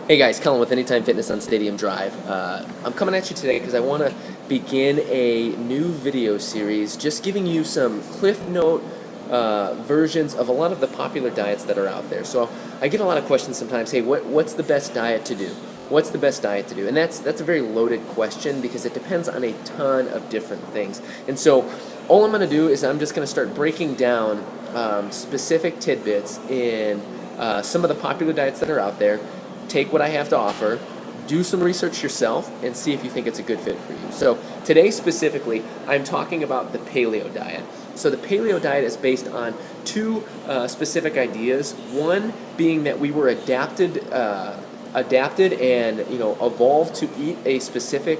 Hey guys, Colin with Anytime Fitness on Stadium Drive. I'm coming at you today because I want to begin a new video series just giving you some Cliff Note versions of a lot of the popular diets that are out there. So I get a lot of questions sometimes, hey, what's the best diet to do? What's the best diet to do? And that's a very loaded question because it depends on a ton of different things. And so all I'm going to do is I'm just going to start breaking down specific tidbits in some of the popular diets that are out there. Take what I have to offer, do some research yourself, and see if you think it's a good fit for you. So today specifically, I'm talking about the paleo diet. So the paleo diet is based on two specific ideas. One being that we were adapted and evolved to eat a specific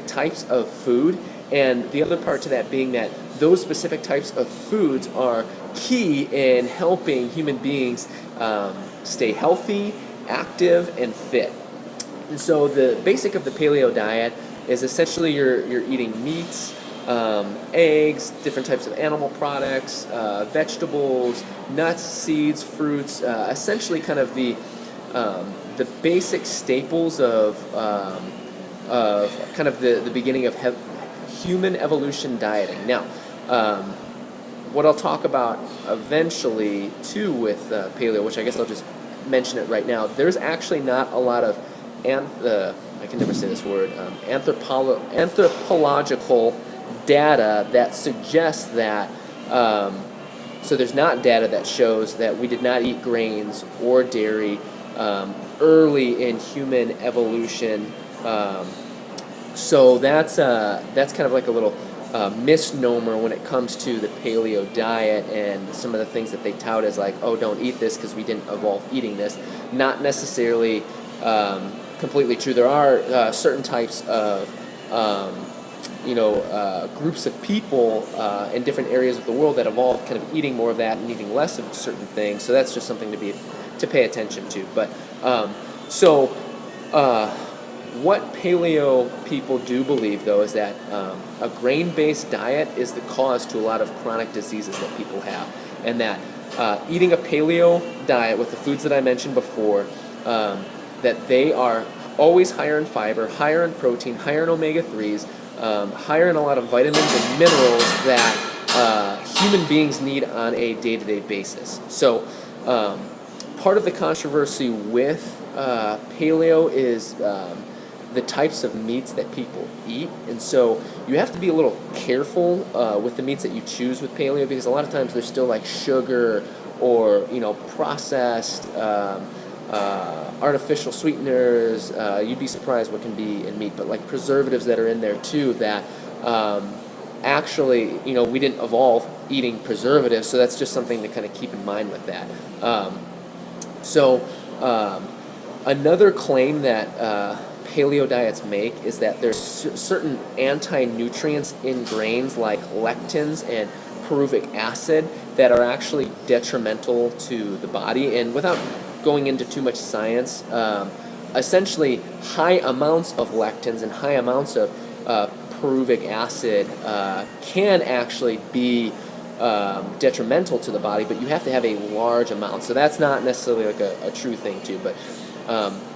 types of food, and the other part to that being that those specific types of foods are key in helping human beings stay healthy, active, and fit. And so the basic of the paleo diet is essentially you're eating meats, eggs, different types of animal products, vegetables, nuts, seeds, fruits, essentially kind of the basic staples of kind of the beginning of human evolution dieting. Now, what I'll talk about eventually too with paleo, which I guess I'll just mention it right now, there's actually not a lot of I can never say this word, anthropological data that suggests that, so there's not data that shows that we did not eat grains or dairy early in human evolution. So that's kind of like a little misnomer when it comes to the paleo diet and some of the things that they tout as like, oh, don't eat this because we didn't evolve eating this. Not necessarily completely true. There are certain types of groups of people in different areas of the world that evolved kind of eating more of that and eating less of certain things. So that's just something to pay attention to. But what paleo people do believe, though, is that a grain-based diet is the cause to a lot of chronic diseases that people have, and that eating a paleo diet with the foods that I mentioned before, that they are always higher in fiber, higher in protein, higher in omega-3s, higher in a lot of vitamins and minerals that human beings need on a day-to-day basis. So part of the controversy with paleo is the types of meats that people eat, and so you have to be a little careful with the meats that you choose with paleo, because a lot of times there's still like sugar or processed artificial sweeteners. You'd be surprised what can be in meat, but like preservatives that are in there too that actually we didn't evolve eating preservatives, so that's just something to kind of keep in mind with that. Another claim that paleo diets make is that there's certain anti-nutrients in grains like lectins and pyruvic acid that are actually detrimental to the body. And without going into too much science, essentially high amounts of lectins and high amounts of pyruvic acid can actually be detrimental to the body, but you have to have a large amount. So that's not necessarily like a true thing too. But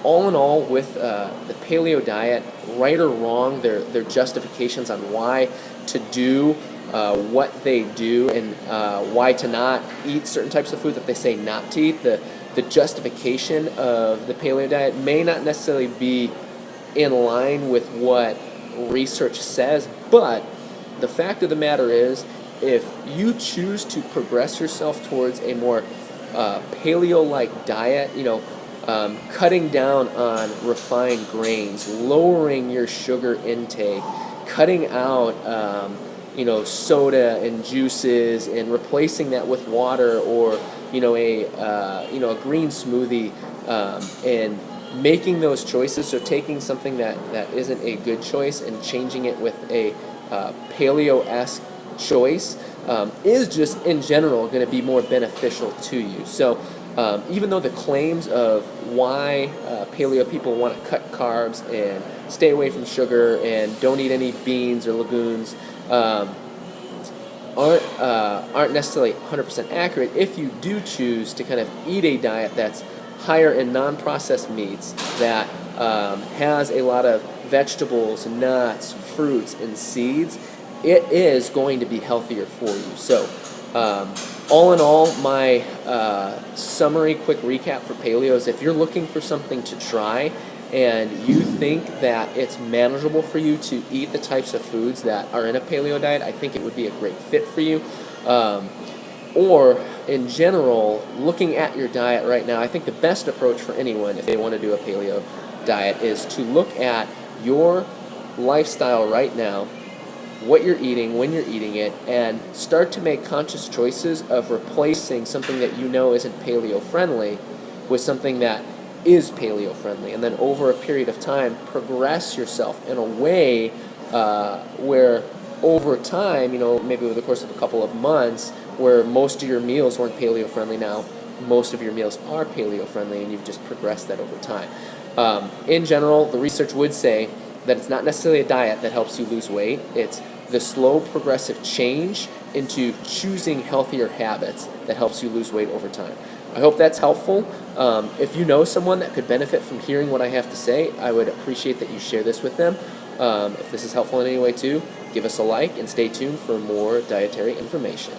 all in all, with the paleo diet, right or wrong, their justifications on why to do what they do and why to not eat certain types of food that they say not to eat. The justification of the paleo diet may not necessarily be in line with what research says, but the fact of the matter is, if you choose to progress yourself towards a more paleo-like diet, cutting down on refined grains, lowering your sugar intake, cutting out soda and juices, and replacing that with water or a green smoothie, and making those choices. So taking something that isn't a good choice and changing it with a paleo-esque choice is just in general going to be more beneficial to you. So even though the claims of why paleo people want to cut carbs and stay away from sugar and don't eat any beans or legumes aren't necessarily 100% accurate, if you do choose to kind of eat a diet that's higher in non-processed meats, that has a lot of vegetables, nuts, fruits, and seeds, it is going to be healthier for you. So, all in all, my summary, quick recap for paleo is if you're looking for something to try and you think that it's manageable for you to eat the types of foods that are in a paleo diet, I think it would be a great fit for you. Or in general, looking at your diet right now, I think the best approach for anyone if they want to do a paleo diet is to look at your lifestyle right now, what you're eating, when you're eating it, and start to make conscious choices of replacing something that you know isn't paleo friendly with something that is paleo friendly. And then over a period of time, progress yourself in a way where over time, maybe over the course of a couple of months, where most of your meals weren't paleo friendly, now most of your meals are paleo friendly, and you've just progressed that over time. In general, the research would say that it's not necessarily a diet that helps you lose weight. It's the slow progressive change into choosing healthier habits that helps you lose weight over time. I hope that's helpful. If you know someone that could benefit from hearing what I have to say, I would appreciate that you share this with them. If this is helpful in any way too, give us a like and stay tuned for more dietary information.